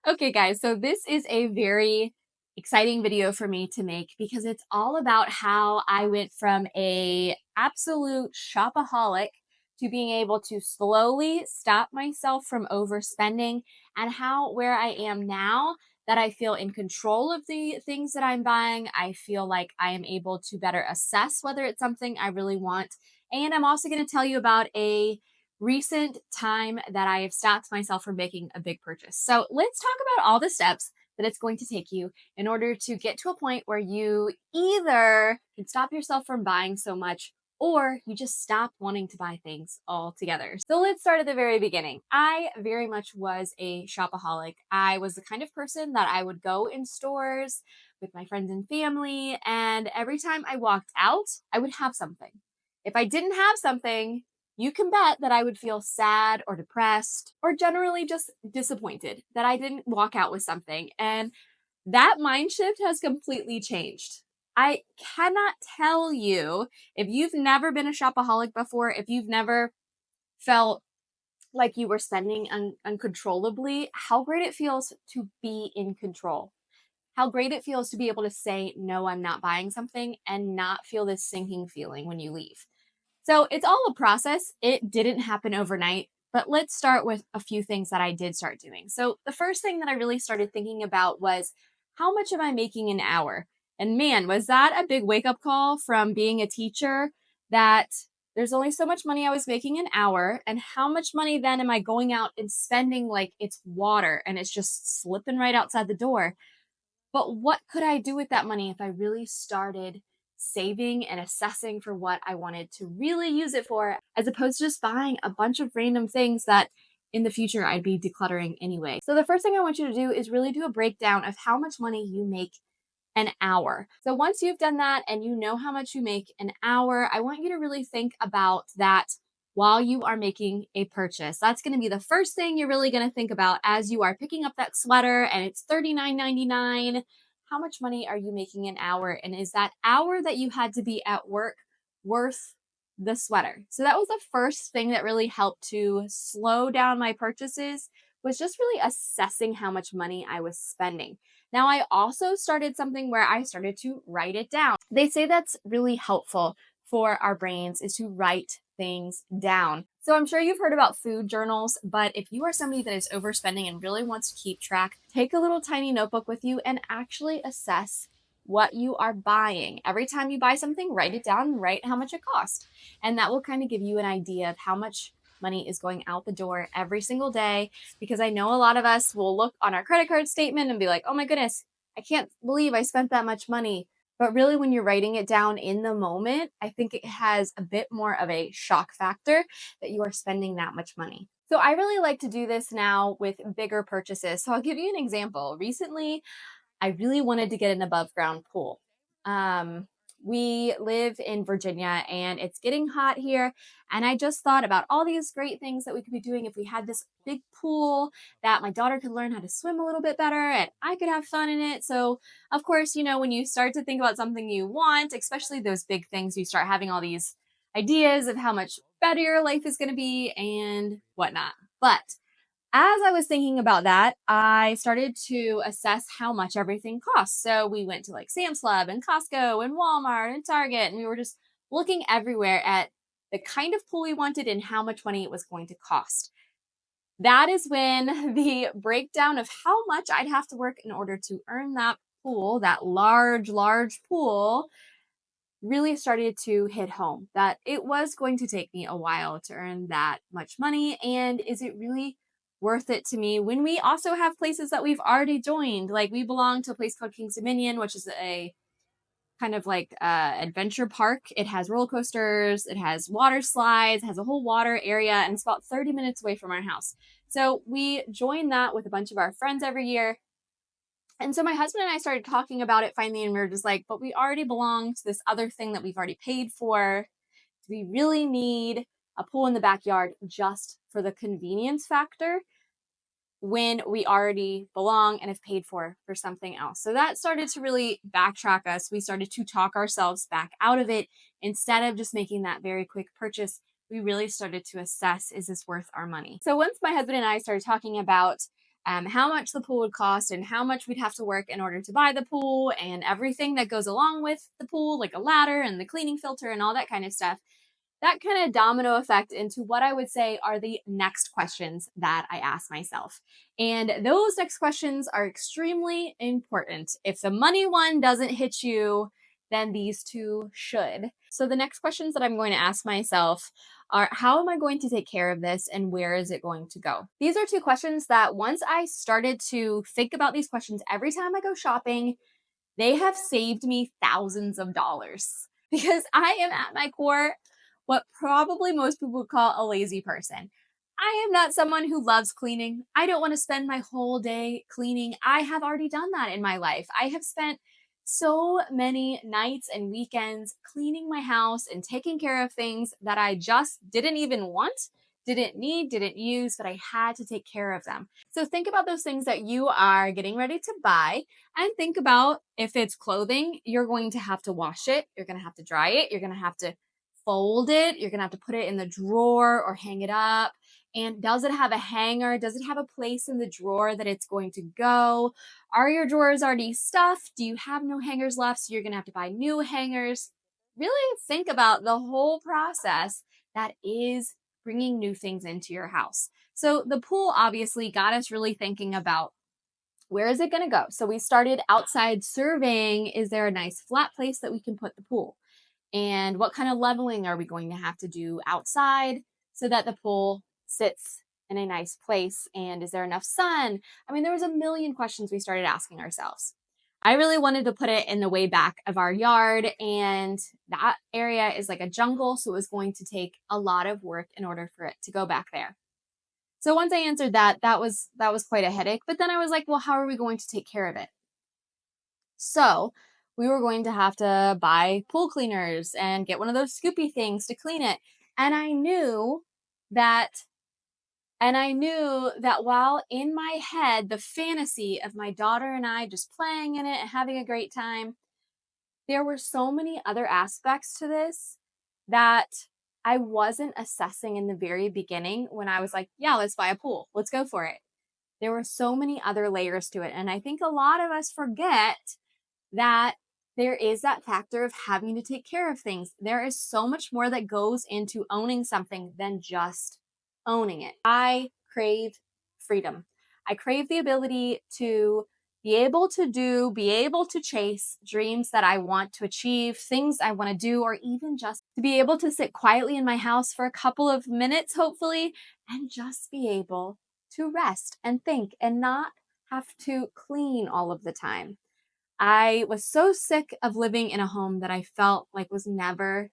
Okay, guys, so this is a very exciting video for me to make because it's all about how I went from a absolute shopaholic to being able to slowly stop myself from overspending, and how where I am now that I feel in control of the things that I'm buying. I feel like I am able to better assess whether it's something I really want. And I'm also going to tell you about a recent time that I have stopped myself from making a big purchase. So let's talk about all the steps that it's going to take you in order to get to a point where you either can stop yourself from buying so much or you just stop wanting to buy things altogether. So let's start at the very beginning. I very much was a shopaholic. I was the kind of person that I would go in stores with my friends and family, and every time I walked out, I would have something. If I didn't have something, you can bet that I would feel sad or depressed or generally just disappointed that I didn't walk out with something. And that mind shift has completely changed. I cannot tell you, if you've never been a shopaholic before, if you've never felt like you were spending uncontrollably, how great it feels to be in control. How great it feels to be able to say, no, I'm not buying something, and not feel this sinking feeling when you leave. So it's all a process. It didn't happen overnight, but let's start with a few things that I did start doing. So the first thing that I really started thinking about was, how much am I making an hour? And man, was that a big wake up call from being a teacher, that there's only so much money I was making an hour, and how much money then am I going out and spending like it's water and it's just slipping right outside the door. But what could I do with that money if I really started saving and assessing for what I wanted to really use it for, as opposed to just buying a bunch of random things that in the future I'd be decluttering anyway? So the first thing I want you to do is really do a breakdown of how much money you make an hour. So once you've done that and you know how much you make an hour, I want you to really think about that while you are making a purchase. That's going to be the first thing you're really going to think about as you are picking up that sweater and it's $39.99. How much money are you making an hour? And is that hour that you had to be at work worth the sweater? So that was the first thing that really helped to slow down my purchases, was just really assessing how much money I was spending. Now, I also started something where I started to write it down. They say that's really helpful for our brains, is to write things down. So I'm sure you've heard about food journals, but if you are somebody that is overspending and really wants to keep track, take a little tiny notebook with you and actually assess what you are buying. Every time you buy something, write it down and write how much it cost. And that will kind of give you an idea of how much money is going out the door every single day, because I know a lot of us will look on our credit card statement and be like, oh my goodness, I can't believe I spent that much money. But really, when you're writing it down in the moment, I think it has a bit more of a shock factor that you are spending that much money. So I really like to do this now with bigger purchases. So I'll give you an example. Recently, I really wanted to get an above ground pool. We live in Virginia and it's getting hot here. And I just thought about all these great things that we could be doing if we had this big pool that my daughter could learn how to swim a little bit better and I could have fun in it. So, of course, when you start to think about something you want, especially those big things, you start having all these ideas of how much better your life is going to be and whatnot. But as I was thinking about that, I started to assess how much everything costs. So we went to like Sam's Club and Costco and Walmart and Target, and we were just looking everywhere at the kind of pool we wanted and how much money it was going to cost. That is when the breakdown of how much I'd have to work in order to earn that pool, that large, large pool, really started to hit home. That it was going to take me a while to earn that much money. And is it really worth it to me when we also have places that we've already joined? Like, we belong to a place called King's Dominion, which is a kind of like adventure park. It has roller coasters, it has water slides, it has a whole water area, and it's about 30 minutes away from our house. So we join that with a bunch of our friends every year. And so my husband and I started talking about it finally, and we were just like, but we already belong to this other thing that we've already paid for. Do we really need a pool in the backyard just for the convenience factor when we already belong and have paid for something else? So that started to really backtrack us. We started to talk ourselves back out of it. Instead of just making that very quick purchase, we really started to assess, is this worth our money? So once my husband and I started talking about how much the pool would cost and how much we'd have to work in order to buy the pool and everything that goes along with the pool, like a ladder and the cleaning filter and all that kind of stuff. That kind of domino effect into what I would say are the next questions that I ask myself. And those next questions are extremely important. If the money one doesn't hit you, then these two should. So the next questions that I'm going to ask myself are, how am I going to take care of this and where is it going to go? These are two questions that once I started to think about these questions every time I go shopping, they have saved me thousands of dollars because I am at my core what probably most people would call a lazy person. I am not someone who loves cleaning. I don't want to spend my whole day cleaning. I have already done that in my life. I have spent so many nights and weekends cleaning my house and taking care of things that I just didn't even want, didn't need, didn't use, but I had to take care of them. So think about those things that you are getting ready to buy and think about if it's clothing, you're going to have to wash it, you're going to have to dry it, you're going to have to fold it, you're going to have to put it in the drawer or hang it up. And does it have a hanger? Does it have a place in the drawer that it's going to go? Are your drawers already stuffed? Do you have no hangers left? So you're going to have to buy new hangers. Really think about the whole process that is bringing new things into your house. So the pool obviously got us really thinking about, where is it going to go? So we started outside surveying, is there a nice flat place that we can put the pool? And what kind of leveling are we going to have to do outside so that the pool sits in a nice place? And is there enough sun? I mean, there was a million questions we started asking ourselves. I really wanted to put it in the way back of our yard, and that area is like a jungle, so it was going to take a lot of work in order for it to go back there. So once I answered that, that was quite a headache. But then I was like, well, how are we going to take care of it? So we were going to have to buy pool cleaners and get one of those scoopy things to clean it. And I knew that while in my head, the fantasy of my daughter and I just playing in it and having a great time, there were so many other aspects to this that I wasn't assessing in the very beginning when I was like, yeah, let's buy a pool. Let's go for it. There were so many other layers to it. And I think a lot of us forget that there is that factor of having to take care of things. There is so much more that goes into owning something than just owning it. I crave freedom. I crave the ability to be able to chase dreams that I want to achieve, things I want to do, or even just to be able to sit quietly in my house for a couple of minutes, hopefully, and just be able to rest and think and not have to clean all of the time. I was so sick of living in a home that I felt like was never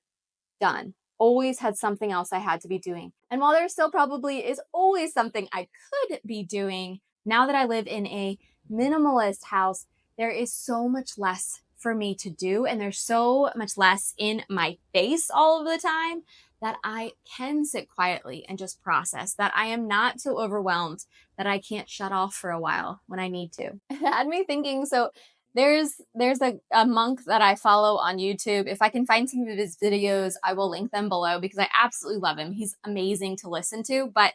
done. Always had something else I had to be doing. And while there still probably is always something I could be doing, now that I live in a minimalist house, there is so much less for me to do. And there's so much less in my face all of the time that I can sit quietly and just process, that I am not so overwhelmed that I can't shut off for a while when I need to. It had me thinking, so there's a monk that I follow on YouTube. If I can find some of his videos, I will link them below because I absolutely love him. He's amazing to listen to. But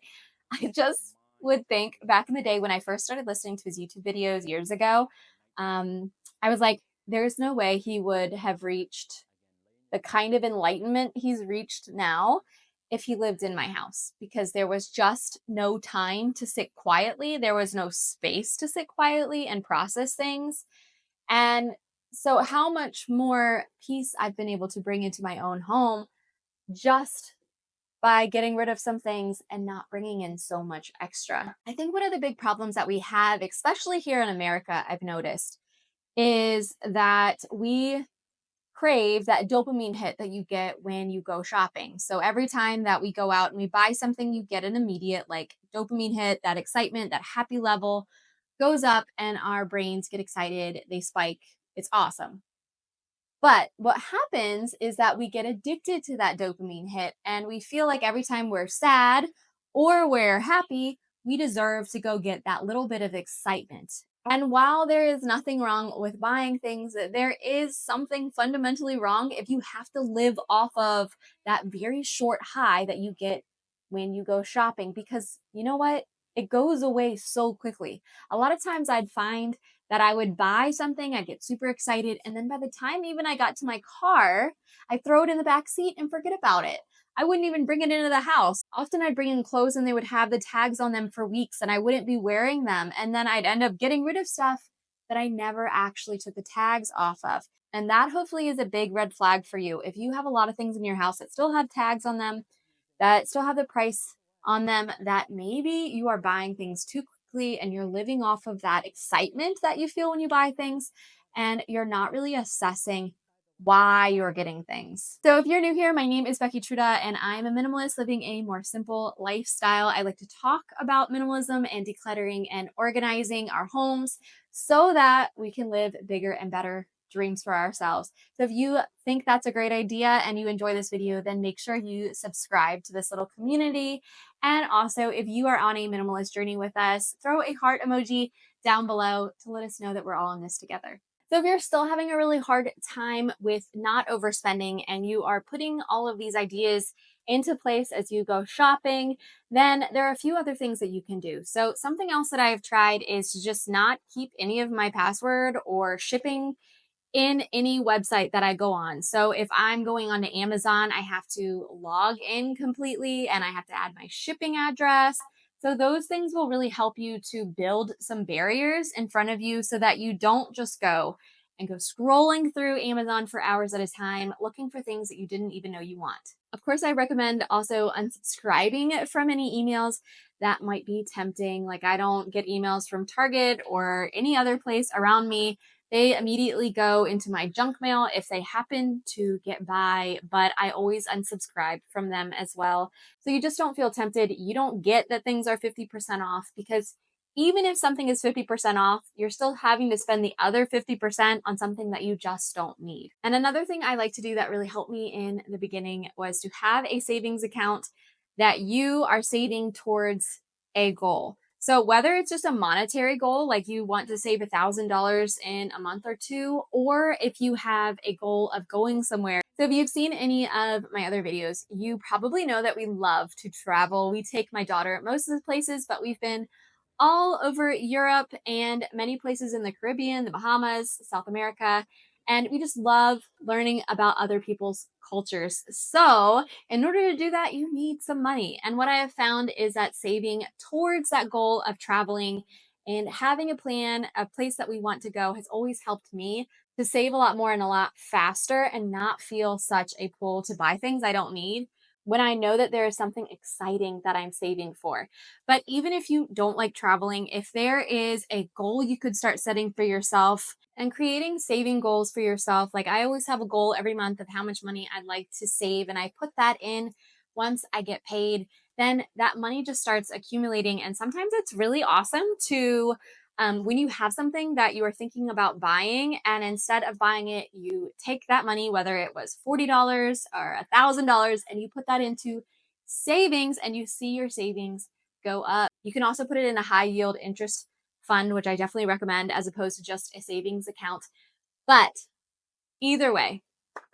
I just would think back in the day when I first started listening to his YouTube videos years ago, I was like, there's no way he would have reached the kind of enlightenment he's reached now if he lived in my house, because there was just no time to sit quietly. There was no space to sit quietly and process things. And so how much more peace I've been able to bring into my own home just by getting rid of some things and not bringing in so much extra. I think one of the big problems that we have, especially here in America, I've noticed, is that we crave that dopamine hit that you get when you go shopping. So every time that we go out and we buy something, you get an immediate like dopamine hit, that excitement, that happy level goes up and our brains get excited, they spike. It's awesome. But what happens is that we get addicted to that dopamine hit and we feel like every time we're sad or we're happy, we deserve to go get that little bit of excitement. And while there is nothing wrong with buying things, there is something fundamentally wrong if you have to live off of that very short high that you get when you go shopping. Because you know what? it goes away so quickly. A lot of times I'd find that I would buy something, I'd get super excited, and then by the time even I got to my car, I'd throw it in the back seat and forget about it. I wouldn't even bring it into the house. Often I'd bring in clothes and they would have the tags on them for weeks and I wouldn't be wearing them. And then I'd end up getting rid of stuff that I never actually took the tags off of. And that hopefully is a big red flag for you. If you have a lot of things in your house that still have tags on them, that still have the price on them, that maybe you are buying things too quickly and you're living off of that excitement that you feel when you buy things, and you're not really assessing why you're getting things. So if you're new here, my name is Becky Truda and I'm a minimalist living a more simple lifestyle. I like to talk about minimalism and decluttering and organizing our homes so that we can live bigger and better dreams for ourselves. So if you think that's a great idea and you enjoy this video, then make sure you subscribe to this little community. And also, if you are on a minimalist journey with us, throw a heart emoji down below to let us know that we're all in this together. So if you're still having a really hard time with not overspending and you are putting all of these ideas into place as you go shopping, then there are a few other things that you can do. So something else that I've tried is to just not keep any of my password or shipping in any website that I go on. So if I'm going on to Amazon, I have to log in completely and I have to add my shipping address. So those things will really help you to build some barriers in front of you so that you don't just go scrolling through Amazon for hours at a time looking for things that you didn't even know you want. Of course, I recommend also unsubscribing from any emails that might be tempting. Like, I don't get emails from Target or any other place around me. They immediately go into my junk mail if they happen to get by, but I always unsubscribe from them as well. So you just don't feel tempted. You don't get that things are 50% off, because even if something is 50% off, you're still having to spend the other 50% on something that you just don't need. And another thing I like to do that really helped me in the beginning was to have a savings account that you are saving towards a goal. So whether it's just a monetary goal, like you want to save $1,000 in a month or two, or if you have a goal of going somewhere. So if you've seen any of my other videos, you probably know that we love to travel. We take my daughter most of the places, but we've been all over Europe and many places in the Caribbean, the Bahamas, South America. And we just love learning about other people's cultures. So in order to do that, you need some money. And what I have found is that saving towards that goal of traveling and having a plan, a place that we want to go, has always helped me to save a lot more and a lot faster and not feel such a pull to buy things I don't need when I know that there is something exciting that I'm saving for. But even if you don't like traveling, if there is a goal you could start setting for yourself and creating saving goals for yourself, like I always have a goal every month of how much money I'd like to save, and I put that in once I get paid, then that money just starts accumulating. And sometimes it's really awesome to when you have something that you are thinking about buying, and instead of buying it, you take that money, whether it was $40 or $1,000, and you put that into savings, and you see your savings go up. You can also put it in a high yield interest fund, which I definitely recommend, as opposed to just a savings account. But either way,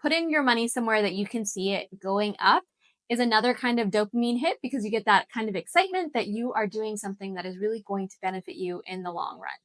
putting your money somewhere that you can see it going up is another kind of dopamine hit, because you get that kind of excitement that you are doing something that is really going to benefit you in the long run.